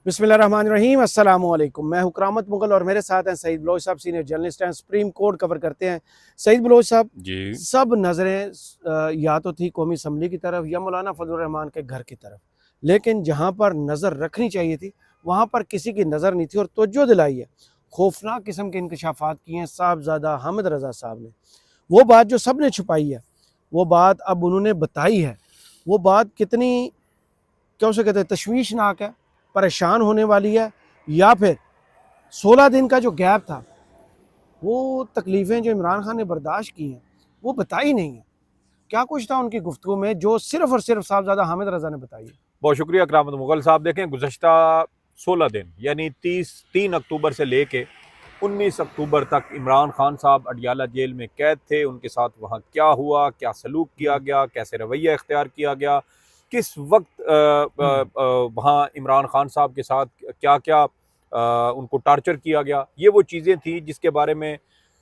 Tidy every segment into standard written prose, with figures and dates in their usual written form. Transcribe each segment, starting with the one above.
बिस्मिल्लाहिर्रहमानिर्रहीम अस्सलाम वालेकुम। मैं हूं करामत मुगल और मेरे साथ हैं सईद बलोच साहब, सीनियर जर्नलिस्ट हैं, सुप्रीम कोर्ट कवर करते हैं। सईद बलोच साहब, जी। सब नज़रें या तो थी कौमी असम्बली की तरफ या मौलाना फजलुर रहमान के घर की तरफ, लेकिन जहां पर नज़र रखनी चाहिए थी वहां पर किसी की नज़र नहीं थी और तवज्जो दिलाई है। खौफनाक किस्म के इंकशाफात किए हैं साहबजादा हामिद रज़ा साहब ने। वो बात जो सब ने छुपाई है, वो बात अब उन्होंने बताई है। वो बात कितनी, क्या उसे कहते हैं, तशवीशनाक है, परेशान होने वाली है, या फिर 16 दिन का जो गैप था, वो तकलीफ़ें जो इमरान खान ने बर्दाश्त की हैं वो बताई नहीं है। क्या कुछ था उनकी गुफ्तगू में जो सिर्फ और सिर्फ साहबजादा हामिद रज़ा ने बताई है? बहुत शुक्रिया करामत मुगल साहब। देखें, गुज़श्ता 16 दिन यानी 3 अक्टूबर से लेके 19 अक्टूबर तक इमरान खान साहब अडियाला जेल में कैद थे। उनके साथ वहाँ क्या हुआ, क्या सलूक किया गया, कैसे रवैया इख्तियार किया गया, किस वक्त वहाँ इमरान खान साहब के साथ क्या क्या उनको टार्चर किया गया, ये वो चीज़ें थी जिसके बारे में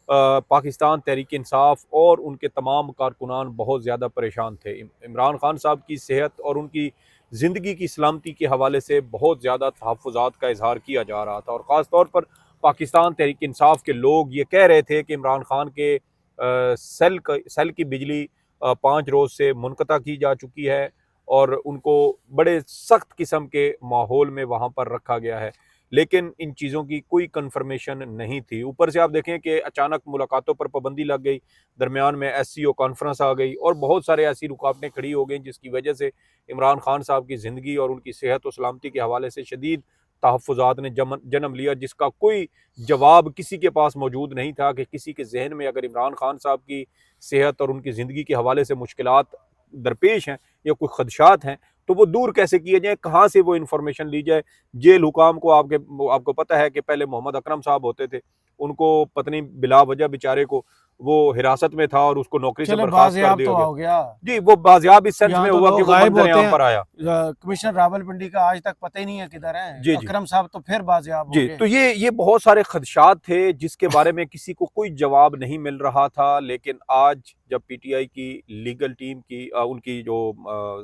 पाकिस्तान तहरीक इंसाफ और उनके तमाम कारकुनान बहुत ज़्यादा परेशान थे। इमरान खान साहब की सेहत और उनकी ज़िंदगी की सलामती के हवाले से बहुत ज़्यादा तहफ़्फ़ुज़ात का इजहार किया जा रहा था और ख़ास तौर पर पाकिस्तान तहरीक इंसाफ के लोग ये कह रहे थे कि इमरान खान के सेल की बिजली 5 रोज़ से मुनक़ता की जा चुकी है और उनको बड़े सख्त किस्म के माहौल में वहाँ पर रखा गया है, लेकिन इन चीज़ों की कोई कन्फर्मेशन नहीं थी। ऊपर से आप देखें कि अचानक मुलाकातों पर पाबंदी लग गई, दरमियान में SCO कॉन्फ्रेंस आ गई और बहुत सारे ऐसी रुकावटें खड़ी हो गई जिसकी वजह से इमरान खान साहब की ज़िंदगी और उनकी सेहत और सलामती के हवाले से शदीद तहफ़्फ़ुज़ात ने जन्म लिया, जिसका कोई जवाब किसी के पास मौजूद नहीं था कि किसी के जहन में अगर इमरान खान साहब की सेहत और उनकी ज़िंदगी के हवाले से मुश्किलात दरपेश हैं या कोई खदशात हैं तो वो दूर कैसे किए जाएँ, कहाँ से वो इन्फॉर्मेशन ली जाए। जेल हुकाम को आपको पता है कि पहले मोहम्मद अकरम साहब होते थे, उनको पत्नी बिला वजह बेचारे को वो हिरासत में था और उसको नौकरी से चले बर्खास्त कर बाजियाब दिया तो गया। हो गया। जी, वो बाजियाब इस सेंस यहाँ में तो हुआ कि लोग वो गायब होते मंजर-ए-आम हैं। पर आया। कमिश्नर रावलपिंडी का आज तक पता ही नहीं है किधर है। जी, जी। अकरम साहब तो फिर बाजियाब हो जी, गए। तो ये बहुत सारे खदशात थे जिसके बारे में किसी को कोई जवाब नहीं मिल रहा था, लेकिन आज जब PTI की लीगल टीम की उनकी जो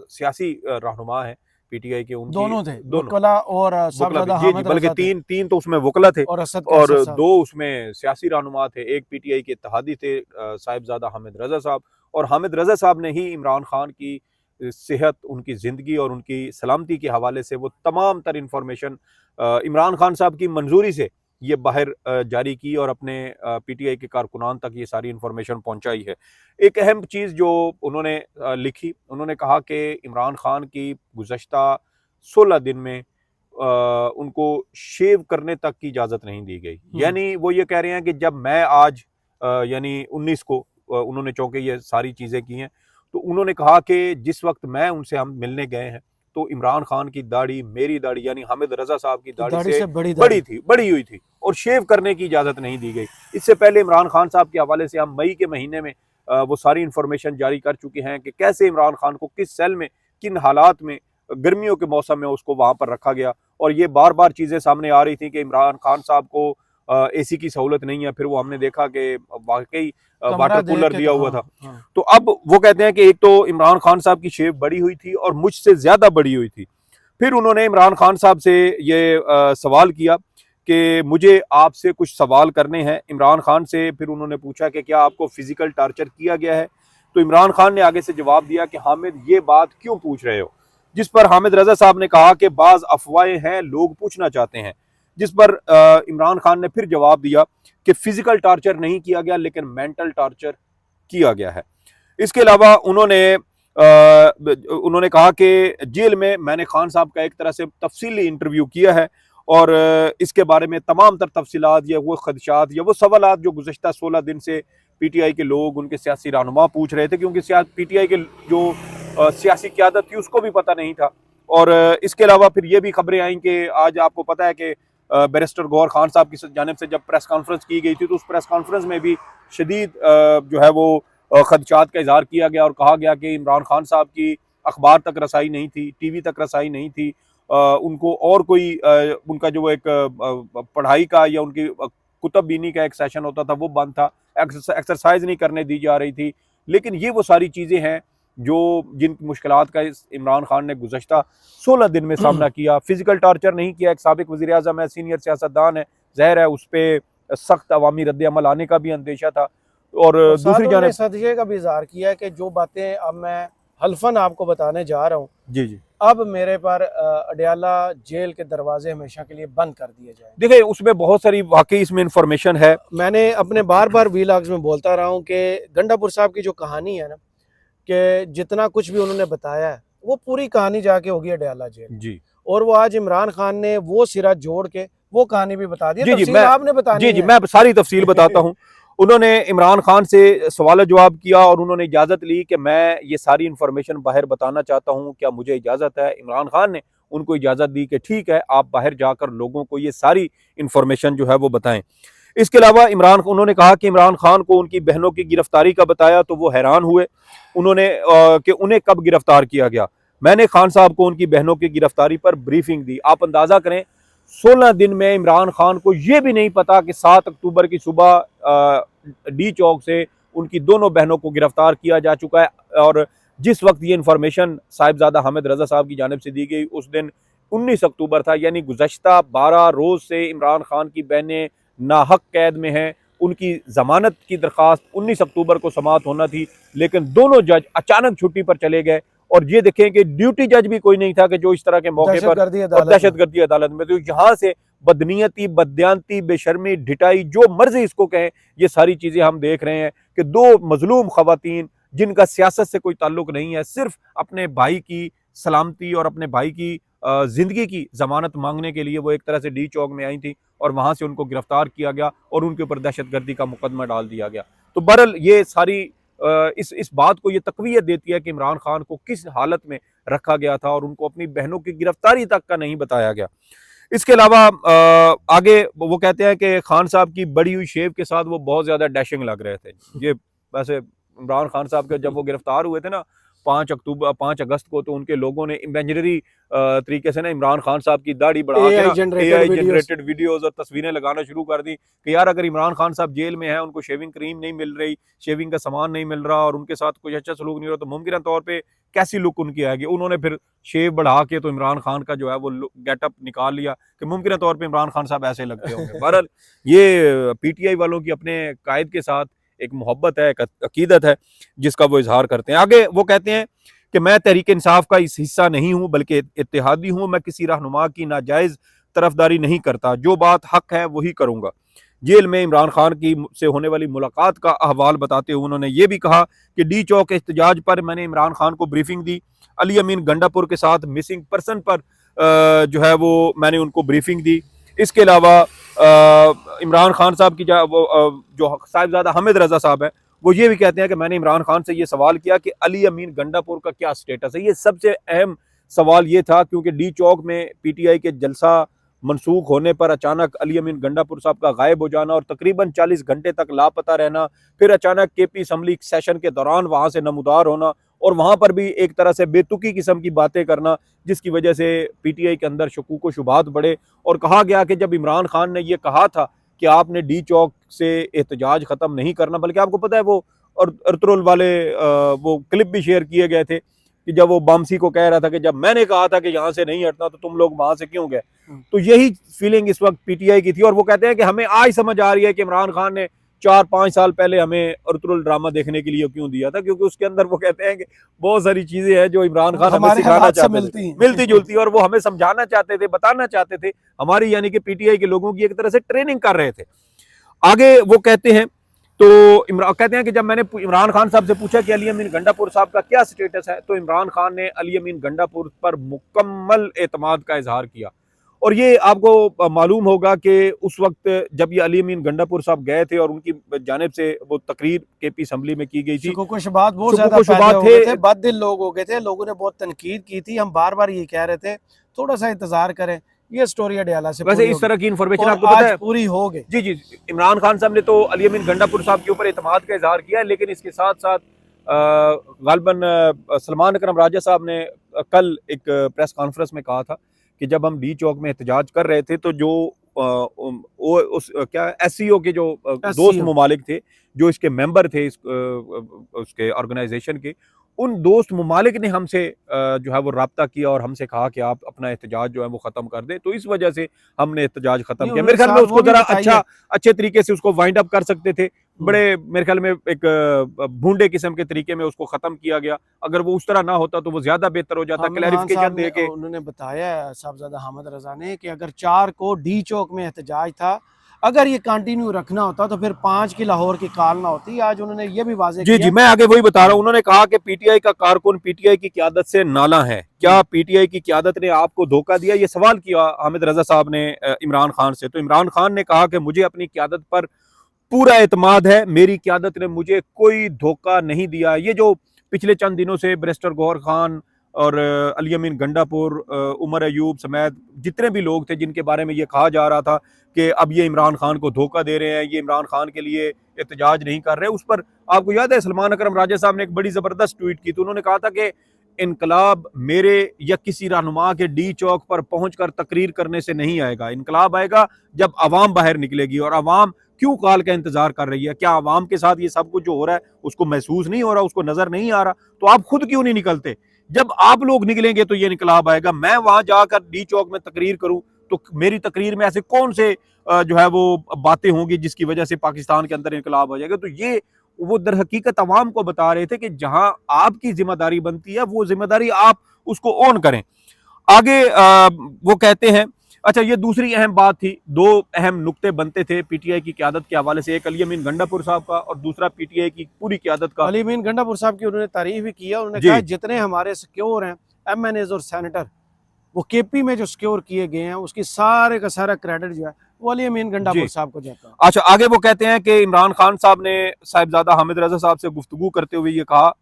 सियासी रहनुमा है PTI के, उनकी दोनों थे, दोनों वकला और वकला भी, साहबजादा जी, जी, हामिद बल्कि रज़ा थे 3 तो उसमें वकला थे और असद और कैसर साहब। 2 उसमें सियासी रहनुमा थे। एक PTI के इत्तेहादी थे साहिबजादा हामिद रज़ा साहब, और हामिद रज़ा साहब ने ही इमरान खान की सेहत, उनकी ज़िंदगी और उनकी सलामती के हवाले से वो तमाम तर इन्फॉर्मेशन इमरान खान साहब की मंजूरी से ये बाहर जारी की और अपने PTI के कारकुनान तक ये सारी इन्फॉर्मेशन पहुंचाई है। एक अहम चीज़ जो उन्होंने लिखी, उन्होंने कहा कि इमरान खान की गुज़श्ता 16 दिन में उनको शेव करने तक की इजाज़त नहीं दी गई। यानी वो ये कह रहे हैं कि जब मैं आज यानी 19 को उन्होंने चूँकि ये सारी चीज़ें की हैं, तो उन्होंने कहा कि जिस वक़्त मैं उनसे हम मिलने गए हैं, तो इमरान खान की दाढ़ी, मेरी दाढ़ी यानी हामिद रज़ा साहब की की दाढ़ी दाढ़ी से से बड़ी बड़ी दाढ़ी। थी, बड़ी हुई थी और शेव करने की इजाज़त नहीं दी गई। इससे पहले इमरान खान साहब के हवाले से हम मई के महीने में वो सारी इन्फॉर्मेशन जारी कर चुके हैं कि कैसे इमरान खान को किस सेल में, किन हालात में, गर्मियों के मौसम में उसको वहाँ पर रखा गया और ये बार-बार चीज़ें सामने आ रही थी कि इमरान खान साहब को AC की सहूलत नहीं है। फिर वो हमने देखा कि वाक़ई कमरा वाटर देख कूलर के दिया हुआ हाँ, था। हाँ। तो अब वो कहते हैं कि एक तो इमरान खान साहब की शेव बड़ी हुई थी और मुझसे ज़्यादा बड़ी हुई थी। फिर उन्होंने इमरान खान साहब से ये सवाल किया कि मुझे आपसे कुछ सवाल करने हैं। इमरान खान से फिर उन्होंने पूछा कि क्या आपको फ़िज़िकल टार्चर किया गया है? तो इमरान खान ने आगे से जवाब दिया कि हामिद, ये बात क्यों पूछ रहे हो? जिस पर हामिद रज़ा साहब ने कहा कि बाज़ अफ़वाहें हैं, लोग पूछना चाहते हैं। जिस पर इमरान खान ने फिर जवाब दिया कि फ़िज़िकल टार्चर नहीं किया गया, लेकिन मेंटल टार्चर किया गया है। इसके अलावा उन्होंने कहा कि जेल में मैंने खान साहब का एक तरह से तफसीली इंटरव्यू किया है और इसके बारे में तमाम तर तफसीलात या वो खदशात या वो सवालात जो गुज़श्ता 16 दिन से PTI के लोग, उनके सियासी रहनुमा पूछ रहे थे, क्योंकि PTI के जो सियासी क़यादत थी उसको भी पता नहीं था। और इसके अलावा फिर ये भी खबरें आई कि आज आपको पता है कि बैरिस्टर गौहर खान साहब की जानिब से जब प्रेस कॉन्फ्रेंस की गई थी, तो उस प्रेस कॉन्फ्रेंस में भी शदीद जो है वो खदशात का इजहार किया गया और कहा गया कि इमरान खान साहब की अखबार तक रसाई नहीं थी, TV तक रसाई नहीं थी, उनको और कोई उनका जो एक पढ़ाई का या उनकी कुतुब बीनी का एक सेशन होता था वो बंद था, एक्सरसाइज नहीं करने दी जा रही थी। लेकिन ये वो सारी चीज़ें हैं जो जिनकी मुश्किलात का इमरान खान ने गुज़श्ता 16 दिन में सामना किया। फिजिकल टॉर्चर नहीं किया, एक साबिक वज़ीर आज़म है, सीनियर सियासतदान है, ज़ाहिर है उस पर सख्त अवामी रद्द अमल आने का भी अंदेशा था। और दूसरी जानिब सदक़े का भी इज़हार किया कि जो बातें अब मैं हल्फन आपको बताने जा रहा हूँ, जी जी, अब मेरे पर अडयाला जेल के दरवाजे हमेशा के लिए बंद कर दिए जाए। देखिए उसमें बहुत सारी वाकई इसमें इंफॉर्मेशन है। मैंने अपने बार बार वीलॉग्स में बोलता रहा हूँ कि गंडापुर साहब की जो कहानी है ना, कि जितना कुछ भी उन्होंने बताया है वो पूरी कहानी जाके होगी अडयाला जेल जी और वो आज इमरान खान ने वो सिरा जोड़ के वो कहानी भी बता दी। जी जी, तफसील आपने बतानी जी जी, है। मैं सारी तफसील बताता हूँ। उन्होंने इमरान खान से सवाल जवाब किया और उन्होंने इजाज़त ली कि मैं ये सारी इन्फॉर्मेशन बाहर बताना चाहता हूँ, क्या मुझे इजाज़त है? इमरान खान ने उनको इजाज़त दी कि ठीक है, आप बाहर जाकर लोगों को ये सारी इन्फॉर्मेशन जो है वो बताएं। इसके अलावा उन्होंने कहा कि इमरान खान को उनकी बहनों की गिरफ्तारी का बताया तो वो हैरान हुए। उन्होंने कि उन्हें कब गिरफ्तार किया गया। मैंने खान साहब को उनकी बहनों की गिरफ्तारी पर ब्रीफिंग दी। आप अंदाज़ा करें 16 दिन में इमरान खान को यह भी नहीं पता कि 7 अक्टूबर की सुबह डी चौक से उनकी दोनों बहनों को गिरफ्तार किया जा चुका है। और जिस वक्त ये इंफॉर्मेशन साहिबजादा हामिद रजा साहब की जानिब से दी गई उस दिन 19 अक्टूबर था, यानी गुज़श्ता 12 रोज़ से इमरान खान की बहनें नाहक कैद में हैं। उनकी जमानत की दरख्वास्त 19 अक्टूबर को समाअत होना थी, लेकिन दोनों जज अचानक छुट्टी पर चले गए। और ये देखें कि ड्यूटी जज भी कोई नहीं था कि जो इस तरह के मौके पर दहशतगर्दी अदालत में, तो यहाँ से बदनीयती, बदयांती, बेशर्मी, ढिटाई, जो मर्जी इसको कहें, ये सारी चीज़ें हम देख रहे हैं कि दो मजलूम खवातीन जिनका सियासत से कोई ताल्लुक नहीं है, सिर्फ अपने भाई की सलामती और अपने भाई की जिंदगी की जमानत मांगने के लिए वो एक तरह से डी चौक में आई थी और वहां से उनको गिरफ्तार किया गया और उनके ऊपर दहशतगर्दी का मुकदमा डाल दिया गया। तो बहरहाल ये सारी इस बात को ये तकवीत देती है कि इमरान खान को किस हालत में रखा गया था और उनको अपनी बहनों की गिरफ्तारी तक का नहीं बताया गया। इसके अलावा आगे वो कहते हैं कि खान साहब की बड़ी हुई शेव के साथ वो बहुत ज्यादा डैशिंग लग रहे थे। ये वैसे इमरान खान साहब के जब वो गिरफ्तार हुए थे ना 5 अगस्त को, तो उनके लोगों ने इमेजिनरी तरीके से ना इमरान खान साहब की दाढ़ी बढ़ा के ना AI जनरेटेड वीडियोस और तस्वीरें लगाना शुरू कर दी कि यार अगर इमरान खान साहब जेल में है, उनको शेविंग क्रीम नहीं मिल रही, शेविंग का सामान नहीं मिल रहा और उनके साथ कुछ अच्छा सलूक नहीं हो रहा, तो मुमकिन तौर पर कैसी लुक उनकी आएगी। उन्होंने फिर शेव बढ़ा के तो इमरान खान का जो है वो गेटअप निकाल लिया कि मुमकिन तौर पर इमरान खान साहब ऐसे लगते होंगे। बहरहाल ये PTI वालों की अपने कायद के साथ एक मोहब्बत है, एक अकीदत है जिसका वो इजहार करते हैं। आगे वो कहते हैं कि मैं तहरीक इंसाफ का इस हिस्सा नहीं हूं बल्कि इत्तेहादी हूं। मैं किसी रहनुमा की नाजायज तरफदारी नहीं करता, जो बात हक है वही करूंगा। जेल में इमरान खान की से होने वाली मुलाकात का अहवाल बताते हुए उन्होंने ये भी कहा कि डी चौक एहतजाज पर मैंने इमरान खान को ब्रीफिंग दी। अली अमीन गंडापुर के साथ मिसिंग पर्सन पर जो है वो मैंने उनको ब्रीफिंग दी। इसके अलावा इमरान खान साहब की जो साहिबजादा हामिद रजा साहब है वो ये भी कहते हैं कि मैंने इमरान खान से ये सवाल किया कि अली अमीन गंडापुर का क्या स्टेटस है। ये सबसे अहम सवाल ये था क्योंकि डी चौक में PTI के जलसा मनसूख होने पर अचानक अली अमीन गंडापुर साहब का गायब हो जाना और तकरीबन 40 घंटे तक लापता रहना, फिर अचानक KP असम्बली सेशन के दौरान वहाँ से नमूदार होना और वहाँ पर भी एक तरह से बेतुकी किस्म की बातें करना, जिसकी वजह से PTI के अंदर शकूक व शुबात बढ़े। और कहा गया कि जब इमरान खान ने यह कहा था कि आपने डी चौक से एहतजाज ख़त्म नहीं करना, बल्कि आपको पता है वो और अर्तुगरुल वाले वो क्लिप भी शेयर किए गए थे कि जब वो बामसी को कह रहा था कि जब मैंने कहा था कि यहाँ से नहीं हटना तो तुम लोग वहाँ से क्यों गए। तो यही फीलिंग इस वक्त PTI की थी और वो कहते हैं कि हमें आज समझ आ रही है कि इमरान खान ने 4-5 साल पहले हमें अर्तुगरुल ड्रामा देखने के लिए क्यों दिया था, क्योंकि उसके अंदर वो कहते हैं कि बहुत सारी चीजें हैं जो इमरान खान हमें सिखाना चाहते थे, मिलती जुलती, और वो हमें समझाना चाहते थे, बताना चाहते थे, हमारी यानी कि PTI के लोगों की एक तरह से ट्रेनिंग कर रहे थे। आगे वो कहते हैं कहते हैं कि जब मैंने इमरान खान साहब से पूछा कि अली अमीन गंडापुर साहब का क्या स्टेटस है, तो इमरान खान ने अली अमीन गंडापुर पर मुकम्मल एतमाद का इजहार किया। और ये आपको मालूम होगा कि उस वक्त जब ये अली अमीन गंडापुर साहब गए थे और उनकी जानिब से वो तकरीर KP असम्बली में की गई थी, कुछ बात बहुत ज्यादा थे, बददिल लोग हो गए थे, लोगों ने बहुत तनकीद की थी। हम बार बार ये कह रहे थे थोड़ा सा इंतजार करें, ये स्टोरी अडयाला से वैसे इस तरह की इन्फॉर्मेशन आपको पता है पूरी हो गई। जी जी, इमरान खान साहब ने तो अली अमीन गंडापुर साहब के ऊपर एतमाद का इजहार किया, लेकिन इसके साथ साथ गालबन सलमान अकरम राजा साहब ने कल एक प्रेस कॉन्फ्रेंस में कहा था कि जब हम डी चौक में एहतजाज कर रहे थे तो जो SCO के जो दोस्त ममालिक थे, जो इसके मेंबर थे उसके ऑर्गेनाइजेशन के, उन दोस्त ममालिक ने हमसे जो है वो रब्ता किया और हमसे कहा कि आप अपना एहतजाज जो है वो ख़त्म कर दें, तो इस वजह से हमने एहतजाज ख़त्म नहीं, किया। उन्होंने मेरे ख्याल में साथ उसको वो भी ज़रा बताई अच्छा है। अच्छे तरीके से उसको वाइंड अप कर सकते थे। हम्म। बड़े मेरे ख्याल में एक भूंडे किस्म के तरीके में उसको ख़त्म किया गया। अगर वो उस तरह ना होता तो वो ज़्यादा बेहतर हो जाता, आमिर खान क्लैरिफिकेशन साहब दे ने के। उन्होंने बताया है, साहबजादा हामिद रजा ने, कि अगर 4 को डी चौक में एहतजाज था, अगर ये कंटिन्यू रखना होता तो फिर 5 की लाहौर की कॉल ना होती। आज उन्होंने ये भी वाजे जी जी, किया। मैं आगे वही बता रहा हूँ। उन्होंने कहा कि पीटीआई का कारकुन पीटीआई की क्यादत से नाला है। क्या पीटीआई की क्यादत ने आपको धोखा दिया? ये सवाल किया हामिद रजा साहब ने इमरान खान से। तो इमरान खान ने कहा कि मुझे अपनी क्यादत पर पूरा एतमाद है, मेरी क्यादत ने मुझे कोई धोखा नहीं दिया। ये जो पिछले चंद दिनों से बैरिस्टर गौहर खान और अली अमीन गंडापुर, उमर अयूब समेत जितने भी लोग थे जिनके बारे में ये कहा जा रहा था कि अब ये इमरान खान को धोखा दे रहे हैं, ये इमरान खान के लिए एहतजाज नहीं कर रहे, उस पर आपको याद है सलमान अकरम राजा साहब ने एक बड़ी जबरदस्त ट्वीट की। तो उन्होंने कहा था कि इनकलाब मेरे या किसी रहनुमा के डी चौक पर पहुंचकर तकरीर करने से नहीं आएगा। इनकलाब आएगा जब अवाम बाहर निकलेगी। और अवाम क्यों कॉल का इंतजार कर रही है? क्या अवाम के साथ ये सब कुछ जो हो रहा है उसको महसूस नहीं हो रहा, उसको नजर नहीं आ रहा? तो आप खुद क्यों नहीं निकलते? जब आप लोग निकलेंगे तो ये इनकलाब आएगा। मैं वहां जाकर डी चौक में तकरीर करूं तो मेरी तकरीर में ऐसे कौन से जो है वो बातें होंगी जिसकी वजह से पाकिस्तान के अंदर इनकलाब हो जाएगा? तो ये वो दर हकीकत अवाम को बता रहे थे कि जहां आपकी जिम्मेदारी बनती है वो जिम्मेदारी आप उसको ऑन करें। आगे वो कहते हैं, अच्छा ये दूसरी अहम बात थी। दो अहम नुक्ते बनते थे पीटीआई की क्यादत के हवाले से, एक अली अमीन गंडापुर साहब का और दूसरा पीटीआई की पूरी क्यादत का। अली अमीन गंडापुर साहब की उन्होंने तारीफ भी किया। उन्होंने जी कहा जितने हमारे सिक्योर हैं एमएनएज और सेनेटर, वो केपी में जो सिक्योर किए गए हैं, उसकी सारे का सारा क्रेडिट जो है वो अली अमीन जी। गंडापुर साहब को जाता है। अच्छा, आगे वो कहते हैं कि इमरान खान साहब ने साहिबजादा हामिद रजा साहब से गुफ्तगू करते हुए ये कहा।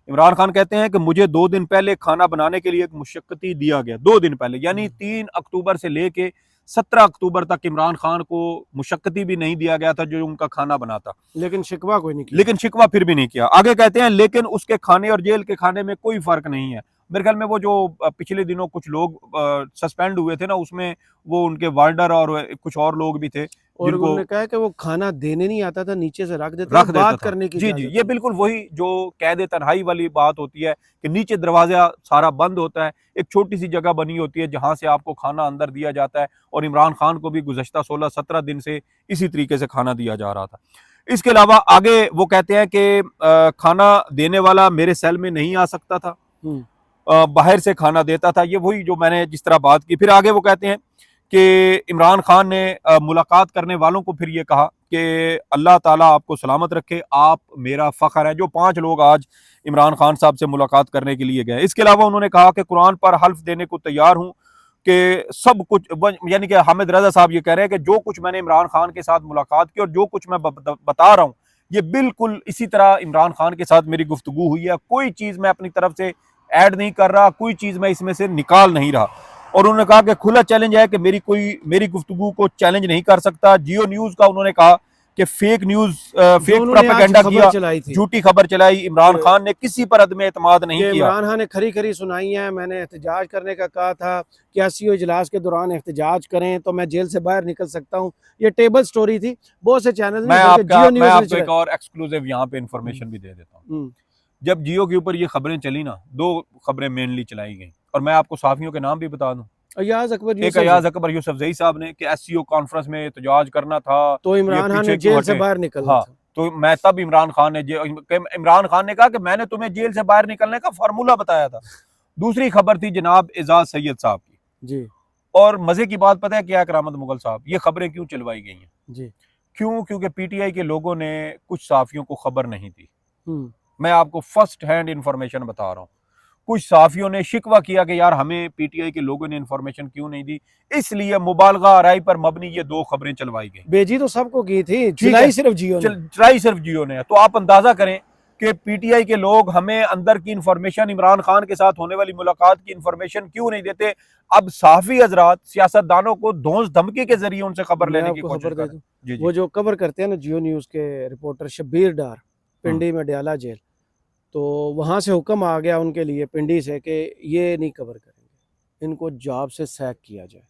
इमरान खान कहते हैं कि मुझे 2 दिन पहले खाना बनाने के लिए एक मुशक्कती दिया गया। 2 दिन पहले यानी 3 अक्टूबर से लेके 17 अक्टूबर तक इमरान खान को मुशक्कती भी नहीं दिया गया था जो उनका खाना बनाता, लेकिन शिकवा कोई नहीं किया। लेकिन शिकवा फिर भी नहीं किया। आगे कहते हैं लेकिन उसके खाने और जेल के खाने में कोई फर्क नहीं है। मेरे ख्याल में वो जो पिछले दिनों कुछ लोग सस्पेंड हुए थे ना, उसमें वो उनके वार्डर और कुछ और लोग भी थे और जिनको उन्होंने कहा कि वो खाना देने नहीं आता था, नीचे से रख देता रख था, देता बात था। करने की जी जी, इजाजत ये थी। बिल्कुल वही जो कैद तन्हाई वाली बात होती है कि नीचे दरवाजा सारा बंद होता है, एक छोटी सी जगह बनी होती है जहां से आपको खाना अंदर दिया जाता है। और इमरान खान को भी गुज़श्ता 16-17 दिन से इसी तरीके से खाना दिया जा रहा था। इसके अलावा आगे वो कहते हैं कि खाना देने वाला मेरे सेल में नहीं आ सकता था, बाहर से खाना देता था। ये वही जो मैंने जिस तरह बात की। फिर आगे वो कहते हैं कि इमरान खान ने मुलाकात करने वालों को फिर ये कहा कि अल्लाह ताला आपको सलामत रखे, आप मेरा फ़ख्र है। जो 5 लोग आज इमरान खान साहब से मुलाकात करने के लिए गए। इसके अलावा उन्होंने कहा कि कुरान पर हल्फ देने को तैयार हूँ कि सब कुछ, यानी कि हामिद रजा साहब ये कह रहे हैं कि जो कुछ मैंने इमरान खान के साथ मुलाकात की और जो कुछ मैं बता रहा हूँ ये बिल्कुल इसी तरह इमरान खान के साथ मेरी गुफ्तगू हुई है। कोई चीज़ मैं अपनी तरफ से ऐड नहीं कर रहा, कोई चीज़ मैं इसमें से निकाल नहीं रहा। और उन्होंने कहा कि खुला चैलेंज है कि मेरी गुफ्तगू को चैलेंज नहीं कर सकता। जियो न्यूज़ का उन्होंने कहा कि फेक न्यूज़, फेक प्रोपेगेंडा किया, चलाई थी झूठी खबर चलाई। इमरान खान ने किसी पर अदम एतमाद नहीं कि किया। इमरान खान ने खरी खरी सुनाई है। मैंने एहतजाज करने का कहा था कि एससीओ इजलास के दौरान एहतजाज करें तो मैं जेल से बाहर निकल सकता हूँ। ये टेबल स्टोरी थी। बहुत से चैनल मैं आपको एक न्यूज़। और एक्सक्लूसिव यहाँ पे इंफॉर्मेशन भी दे देता हूँ। जब जियो के ऊपर ये खबरें चली ना, 2 खबरें मेनली चलाई गई और मैं आपको साफियों के नाम भी बता दूं। अयाज अकबर एक अयाज अकबर यूसुफजई साहब ने कि एससीओ कॉन्फ्रेंस में एहतजाज करना था तो इमरान खान ने जेल से बाहर निकलना हाँ, था। तो मैं तब इमरान खान ने कहा कि मैंने तुम्हें जेल से बाहर निकलने का फार्मूला बताया था। दूसरी खबर थी जनाब एजाज सैयद साहब की जी। और मजे की बात पता है क्या, करामत मुगल साहब, ये खबरें क्यों चलवाई गई हैं जी। क्यों? क्योंकि पीटीआई के लोगों ने कुछ साफियों को खबर नहीं दी। मैं आपको फर्स्ट हैंड इंफॉर्मेशन बता रहा हूँ। कुछ साफियों ने शिकवा किया कि यार हमें पीटीआई के लोगों ने इंफॉर्मेशन क्यों नहीं दी, इसलिए मुबालगा आराई पर मबनी ये 2 खबरें चलवाई गई। बेजी तो सबको की थी, चलाई सिर्फ जियो ने। तो आप अंदाजा करें कि पीटीआई के लोग हमें अंदर की इंफॉर्मेशन, इमरान खान के साथ होने वाली मुलाकात की इंफॉर्मेशन क्यों नहीं देते। अब साफी हजरात सियासतदानों को धौंस धमकी के जरिए उनसे खबर लेने की कोशिश कर रहे हैं। वो जो कवर करते हैं ना जियो न्यूज़ के रिपोर्टर शब्बीर डार, पिंडी में डयाला जेल, तो वहाँ से हुक्म आ गया उनके लिए पिंडी से कि ये नहीं कवर करेंगे, इनको जॉब से सैक किया जाए।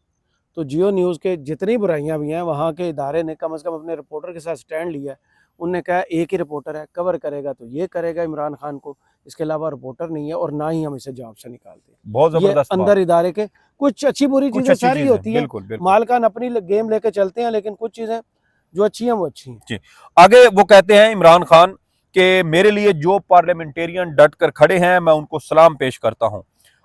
तो जियो न्यूज़ के जितनी बुराइयां भी हैं वहाँ के इदारे ने कम से कम अपने रिपोर्टर के साथ स्टैंड लिया है। उनने कहा एक ही रिपोर्टर है, कवर करेगा तो ये करेगा इमरान खान को, इसके अलावा रिपोर्टर नहीं है और ना ही हम इसे जॉब से निकालते हैं। बहुत ये जबरदस्त अंदर इदारे के कुछ अच्छी बुरी कुछ चीजें अच्छी सारी चीजें होती हैं, बिल्कुल बिल्कुल मालकान अपनी गेम लेके चलते हैं, लेकिन कुछ चीजें जो अच्छी हैं वो अच्छी हैं। जी। आगे वो कहते हैं इमरान खान के मेरे लिए जो पार्लियामेंटेरियन डट कर खड़े हैं मैं उनको सलाम पेश करता हूं।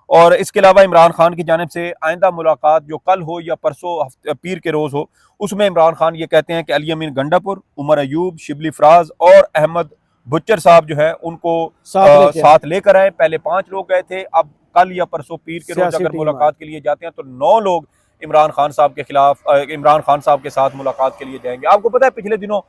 और इसके अलावा इमरान खान की जानिब से आइंदा मुलाकात जो कल हो या परसों पीर के रोज हो, उसमें इमरान खान ये कहते हैं कि अली अमीन गंडापुर, उमर अयूब, शिबली फराज और अहमद बुच्चर साहब जो है उनको साथ लेकर आए। पहले 5 लोग गए थे, अब कल या परसों पीर के रोज अगर मुलाकात के लिए जाते हैं तो 9 लोग इमरान खान साहब के खिलाफ इमरान खान साहब के साथ मुलाकात के लिए जाएंगे। आपको पता है पिछले दिनों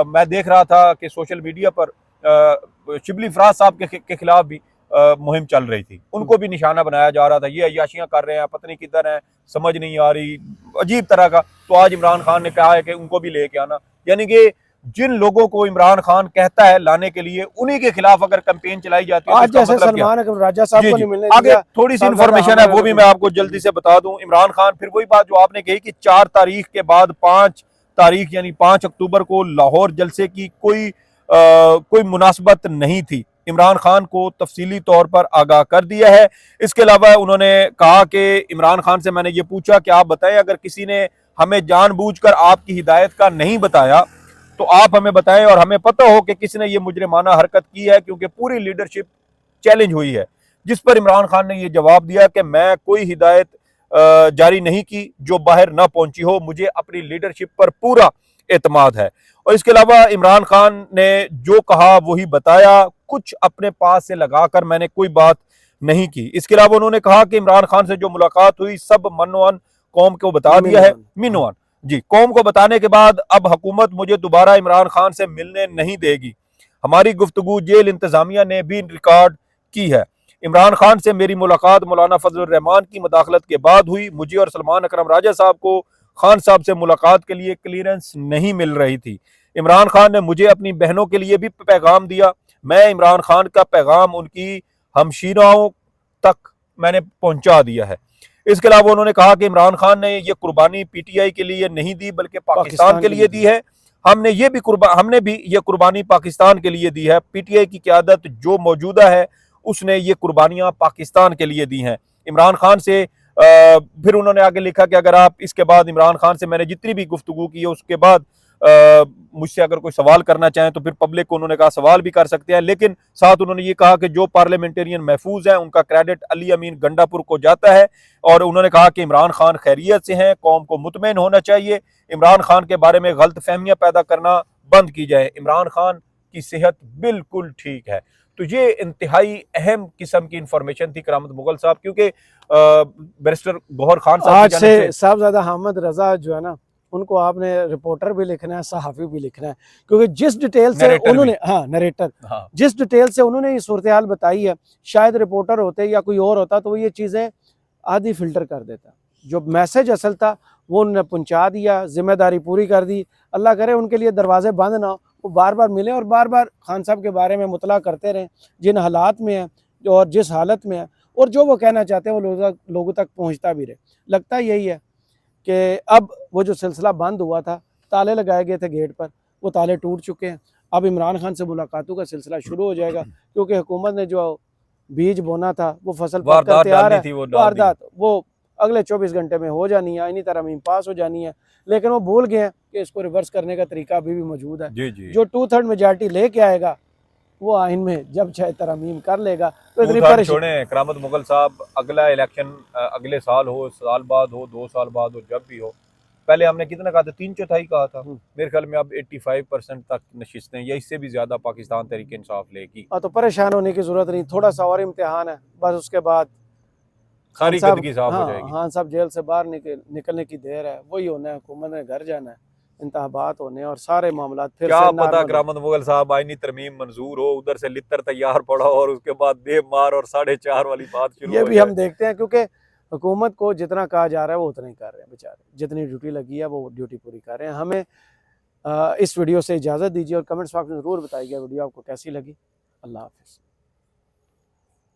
मैं देख रहा था कि सोशल मीडिया पर शिबली फराज साहब के खिलाफ भी मुहिम चल रही थी, उनको भी निशाना बनाया जा रहा था, ये अय्याशियां कर रहे हैं, पता नहीं किधर है, समझ नहीं आ रही, अजीब तरह का। तो आज इमरान खान ने कहा है कि उनको भी लेके आना, यानी कि जिन लोगों को इमरान खान कहता है लाने के लिए उन्हीं के खिलाफ अगर कैंपेन चलाई जाती है। आज जैसे सलमान अकबर राजा साहब को नहीं मिलने आगे थोड़ी सी इंफॉर्मेशन है वो भी मैं आपको जल्दी से बता दूं। इमरान खान फिर वही बात जो आपने कही कि 4 तारीख के बाद 5 तारीख यानी 5 अक्टूबर को लाहौर जलसे की कोई मुनासबत नहीं थी। इमरान खान को तफसीली तौर पर आगाह कर दिया है। इसके अलावा उन्होंने कहा कि इमरान खान से मैंने ये पूछा कि आप बताएं अगर किसी ने हमें जानबूझकर आपकी हिदायत का नहीं बताया तो आप हमें बताएं और हमें पता हो कि किसने ये मुजरिमाना हरकत की है, क्योंकि पूरी लीडरशिप चैलेंज हुई है। जिस पर इमरान खान ने ये जवाब दिया कि मैं कोई हिदायत जारी नहीं की जो बाहर ना पहुंची हो, मुझे अपनी लीडरशिप पर पूरा एतमाद है। और इसके अलावा इमरान खान ने जो कहा वही बताया, कुछ अपने पास से लगाकर मैंने कोई बात नहीं की। इसके अलावा उन्होंने कहा कि इमरान खान से जो मुलाकात हुई सब मनोअन कौम को बता दिया है, मिनोअन जी, कौम को बताने के बाद अब हुकूमत मुझे दोबारा इमरान खान से मिलने नहीं देगी। हमारी गुफ्तगू जेल इंतजामिया ने भी रिकॉर्ड की है। इमरान खान से मेरी मुलाकात मौलाना फजलुर रहमान की मदाखलत के बाद हुई। मुझे और सलमान अकरम राजा साहब को खान साहब से मुलाकात के लिए क्लियरेंस नहीं मिल रही थी। इमरान खान ने मुझे अपनी बहनों के लिए भी पैगाम दिया। मैं इमरान खान का पैगाम उनकी हमशीराओं तक मैंने पहुंचा दिया है। इसके अलावा उन्होंने कहा कि इमरान खान ने यह कुर्बानी पीटीआई के लिए नहीं दी बल्कि पाकिस्तान के लिए दी है। हमने भी ये कुर्बानी पाकिस्तान के लिए दी है। पीटीआई की क़यादत जो मौजूदा है उसने ये कुर्बानियां पाकिस्तान के लिए दी हैं। इमरान खान से फिर उन्होंने आगे लिखा कि अगर आप इसके बाद इमरान खान से मैंने जितनी भी गुफ्तगू की है उसके बाद मुझसे अगर कोई सवाल करना चाहें तो फिर पब्लिक को उन्होंने कहा सवाल भी कर सकते हैं, लेकिन साथ उन्होंने ये कहा कि जो पार्लियामेंटेरियन महफूज हैं उनका क्रेडिट अली अमीन गंडापुर को जाता है। और उन्होंने कहा कि इमरान खान खैरियत से हैं, कौम को मुतमईन होना चाहिए, इमरान खान के बारे में गलत फहमियां पैदा करना बंद की जाए, इमरान खान की सेहत बिल्कुल ठीक है। तो ये इंतहाई अहम किस्म की इंफॉर्मेशन थी करामत मुगल साहब, क्योंकि बैरिस्टर गौहर खान साहब आज से साहबजादा हामिद रजा जो है ना, उनको आपने रिपोर्टर भी लिखना है, सहाफ़ी भी लिखना है, क्योंकि जिस डिटेल से उन्होंने नरेटर जिस डिटेल से उन्होंने ये सूरत हाल बताई है, शायद रिपोर्टर होते या कोई और होता तो वो ये चीज़ें आधी फिल्टर कर देता। जो मैसेज असल था वो उन्होंने पहुंचा दिया, जिम्मेदारी पूरी कर दी। अल्लाह करे उनके लिए दरवाजे बंद ना हो, वो बार बार मिले और बार बार खान साहब के बारे में मुतला करते रहें, जिन हालात में है और जिस हालत में है, और जो वो कहना चाहते हैं वो लोगों तक पहुँचता भी रहे। लगता यही है कि अब वो जो सिलसिला बंद हुआ था, ताले लगाए गए थे गेट पर, वो ताले टूट चुके हैं। अब इमरान खान से मुलाकातों का सिलसिला शुरू हो जाएगा, क्योंकि हुकूमत ने जो बीज बोना था वो फसल पककर तैयार है। वारदात वो अगले 24 घंटे में हो जानी है, इन्हीं तरमीम पास हो जानी है, लेकिन वो भूल गए हैं कि इसको रिवर्स करने का तरीका अभी भी मौजूद है। जी। जो 2/3 मेजॉरिटी लेके आएगा वो आइन में जब चाहे तरमीम कर लेगा। तो इतनी छोड़ें करामत मुगल साहब, अगला इलेक्शन अगले साल हो, साल बाद हो, 2 साल बाद हो, जब भी हो, पहले हमने कितना कहा था, 3/4 कहा था, मेरे ख्याल में अब 85% तक नशिस्तें या इससे भी ज्यादा पाकिस्तान तहरीक इंसाफ लेगी। तो परेशान होने की जरूरत नहीं, थोड़ा सा और इम्तिहान है, बस उसके बाद सारी गंदगी साफ हो जाएगी। हाँ साहब जेल से बाहर निकलने की देर है, वही होना है, हुकूमत ने घर जाना है, इंतखाबात होने और सारे मामला फिर क्या पता करामत मुगल साहब आईनी तरमीम मंजूर हो, उधर से लितर तैयार पड़ा हो और उसके बाद देव मार और 4.5 वाली बात शुरू हो। ये भी हम देखते हैं, क्योंकि हुकूमत को जितना कहा जा रहा है वो उतना ही कर रहे हैं बेचारे, जितनी ड्यूटी लगी है वो ड्यूटी पूरी कर रहे हैं। हमें इस वीडियो से इजाज़त दीजिए और कमेंट्स बॉक्स में ज़रूर बताइएगा वीडियो आपको कैसी लगी। अल्लाह हाफिज़।